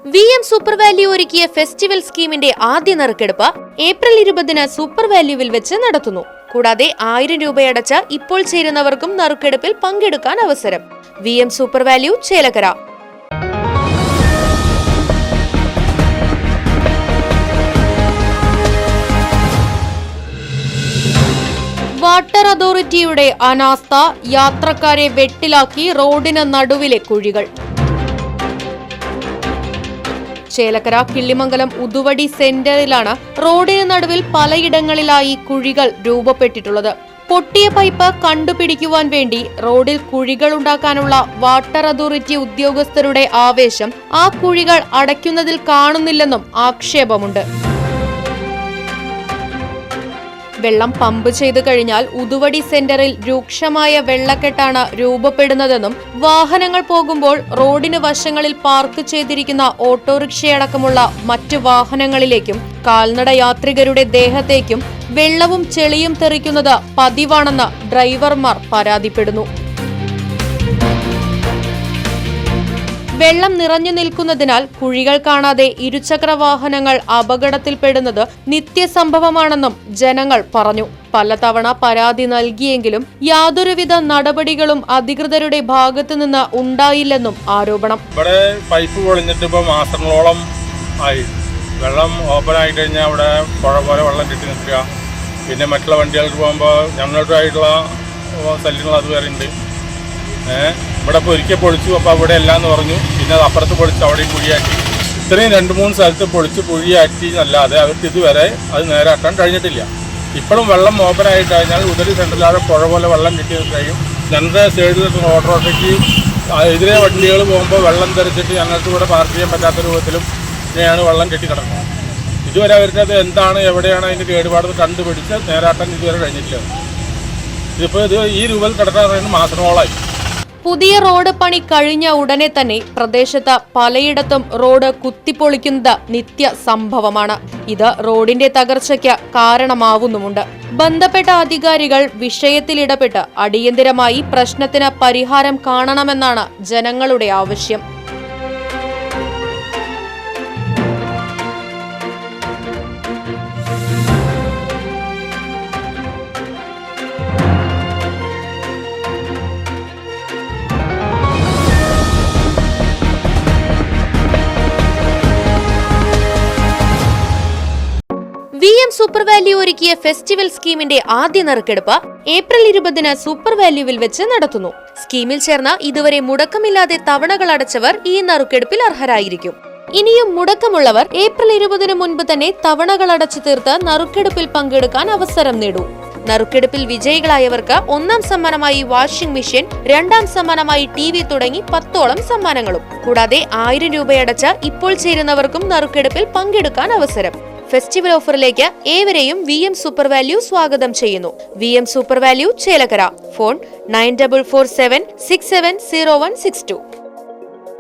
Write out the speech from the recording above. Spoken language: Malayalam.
VM സൂപ്പർ വാല്യൂ ഒരുക്കിയ ഫെസ്റ്റിവൽ സ്കീമിന്റെ ആദ്യ നറുക്കെടുപ്പ് ഏപ്രിൽ 20-ന് സൂപ്പർ വാല്യൂവിൽ വെച്ച് നടത്തുന്നു. കൂടാതെ 1000 രൂപയടച്ച ഇപ്പോൾ ചേരുന്നവർക്കും നറുക്കെടുപ്പിൽ പങ്കെടുക്കാൻ അവസരം. VM super value Chelakkara. Water അതോറിറ്റിയുടെ അനാസ്ഥ, യാത്രക്കാരെ വെട്ടിലാക്കി റോഡിന് നടുവിലെ കുഴികൾ. ചേലക്കര കിള്ളിമംഗലം ഉതുവടി സെന്ററിലാണ് റോഡിന് നടുവിൽ പലയിടങ്ങളിലായി കുഴികൾ രൂപപ്പെട്ടിട്ടുള്ളത്. പൊട്ടിയ പൈപ്പ് കണ്ടുപിടിക്കുവാൻ വേണ്ടി റോഡിൽ കുഴികളുണ്ടാക്കാനുള്ള വാട്ടർ അതോറിറ്റി ഉദ്യോഗസ്ഥരുടെ ആവേശം ആ കുഴികൾ അടയ്ക്കുന്നതിൽ കാണുന്നില്ലെന്നും ആക്ഷേപമുണ്ട്. വെള്ളം പമ്പ് ചെയ്തു കഴിഞ്ഞാൽ ഉതുവടി സെന്ററിൽ രൂക്ഷമായ വെള്ളക്കെട്ടാണ് രൂപപ്പെടുന്നതെന്നും വാഹനങ്ങൾ പോകുമ്പോൾ റോഡിന് വശങ്ങളിൽ പാർക്ക് ചെയ്തിരിക്കുന്ന ഓട്ടോറിക്ഷയടക്കമുള്ള മറ്റു വാഹനങ്ങളിലേക്കും കാൽനട യാത്രികരുടെ ദേഹത്തേക്കും വെള്ളവും ചെളിയും തെറിക്കുന്നത് പതിവാണെന്ന് ഡ്രൈവർമാർ പരാതിപ്പെടുന്നു. വെള്ളം നിറഞ്ഞു നിൽക്കുന്നതിനാൽ കുഴികൾ കാണാതെ ഇരുചക്ര വാഹനങ്ങൾ അപകടത്തിൽപ്പെടുന്നത് നിത്യസംഭവമാണെന്നും ജനങ്ങൾ പറഞ്ഞു. പലതവണ പരാതി നൽകിയെങ്കിലും യാതൊരുവിധ നടപടികളും അധികൃതരുടെ ഭാഗത്തു നിന്ന് ഉണ്ടായില്ലെന്നും ആരോപണം. ഇവിടെ പൈപ്പ് പൊളിഞ്ഞിട്ട് ഇപ്പോൾ മാസങ്ങളോളം ആയി. വെള്ളം ഓപ്പൺ ആയി കഴിഞ്ഞാൽ അവിടെ പുഴ പോലെ വെള്ളം കെട്ടി നിൽക്കുക. പിന്നെ മറ്റുള്ള വണ്ടികൾക്ക് പോകുമ്പോൾ ഞങ്ങളുടെയായിട്ടുള്ള ശല്യങ്ങൾ അതുവരെ ഉണ്ട്. ഇവിടെ ഇപ്പോൾ ഒരിക്കൽ പൊളിച്ചു, അപ്പോൾ അവിടെ എല്ലാന്ന് പറഞ്ഞു. പിന്നെ അത് അപ്പുറത്ത് പൊളിച്ച് അവിടെയും കുഴിയാക്കി. ഇത്രയും 2-3 സ്ഥലത്ത് പൊളിച്ച് കുഴിയാക്കി എന്നല്ലാതെ അവർക്ക് ഇതുവരെ അത് നേരാക്കാൻ കഴിഞ്ഞിട്ടില്ല. ഇപ്പോഴും വെള്ളം ഓപ്പൺ ആയി കഴിഞ്ഞാൽ ഉദരി സെൻറ്ററിലാതെ പുഴ പോലെ വെള്ളം കിട്ടി കഴിയും. ഞങ്ങളുടെ സൈഡിൽ ഓട്ടോറിക്ഷയ്ക്ക് എതിരെ വണ്ടികൾ പോകുമ്പോൾ വെള്ളം തെറിച്ചിട്ട് ഞങ്ങൾക്ക് ഇവിടെ പാർക്ക് ചെയ്യാൻ പറ്റാത്ത രൂപത്തിലും ഇങ്ങനെയാണ് വെള്ളം കെട്ടി കിടക്കുന്നത്. ഇതുവരെ അവർക്ക് അത് എന്താണ്, എവിടെയാണ് അതിൻ്റെ കേടുപാട് കണ്ടുപിടിച്ച് നേരാക്കാൻ ഇതുവരെ കഴിഞ്ഞിട്ടില്ല. ഇതിപ്പോൾ ഈ രൂപത്തിൽ കിടക്കാൻ പറയുന്നത് മാസങ്ങളോളായി. പുതിയ റോഡ് പണി കഴിഞ്ഞ ഉടനെ തന്നെ പ്രദേശത്ത് പലയിടത്തും റോഡ് കുത്തിപ്പൊളിക്കുന്നത് നിത്യ സംഭവമാണ്. ഇത് റോഡിന്റെ തകർച്ചയ്ക്ക് കാരണമാവുന്നുമുണ്ട്. ബന്ധപ്പെട്ട അധികാരികൾ വിഷയത്തിൽ ഇടപെട്ട് അടിയന്തരമായി പ്രശ്നത്തിന് പരിഹാരം കാണണമെന്നാണ് ജനങ്ങളുടെ ആവശ്യം. VM സൂപ്പർ വാല്യൂ ഒരുക്കിയ ഫെസ്റ്റിവൽ സ്കീമിന്റെ ആദ്യ നറുക്കെടുപ്പ് ഏപ്രിൽ 20-ന് സൂപ്പർ വാല്യൂവിൽ വെച്ച് നടത്തുന്നു. സ്കീമിൽ ചേർന്ന ഇതുവരെ മുടക്കമില്ലാതെ തവണകൾ അടച്ചവർ ഈ നറുക്കെടുപ്പിൽ അർഹരായിരിക്കും. ഇനിയും മുടക്കമുള്ളവർ ഏപ്രിൽ 20-ന് മുൻപ് തന്നെ തവണകൾ അടച്ചു തീർത്ത് നറുക്കെടുപ്പിൽ പങ്കെടുക്കാൻ അവസരം നേടൂ. നറുക്കെടുപ്പിൽ വിജയികളായവർക്ക് 1-ാം സമ്മാനമായി വാഷിംഗ് മെഷീൻ, 2-ാം സമ്മാനമായി TV തുടങ്ങി 10ഓളം സമ്മാനങ്ങളും. കൂടാതെ 1000 രൂപയടച്ച ഇപ്പോൾ ചേരുന്നവർക്കും നറുക്കെടുപ്പിൽ പങ്കെടുക്കാൻ അവസരം. ഫെസ്റ്റിവൽ ഓഫറിലേക്ക് ഏവരെയും VM സൂപ്പർ വാല്യൂ സ്വാഗതം ചെയ്യുന്നു. VM super value Chelakkara. Phone 9447670162.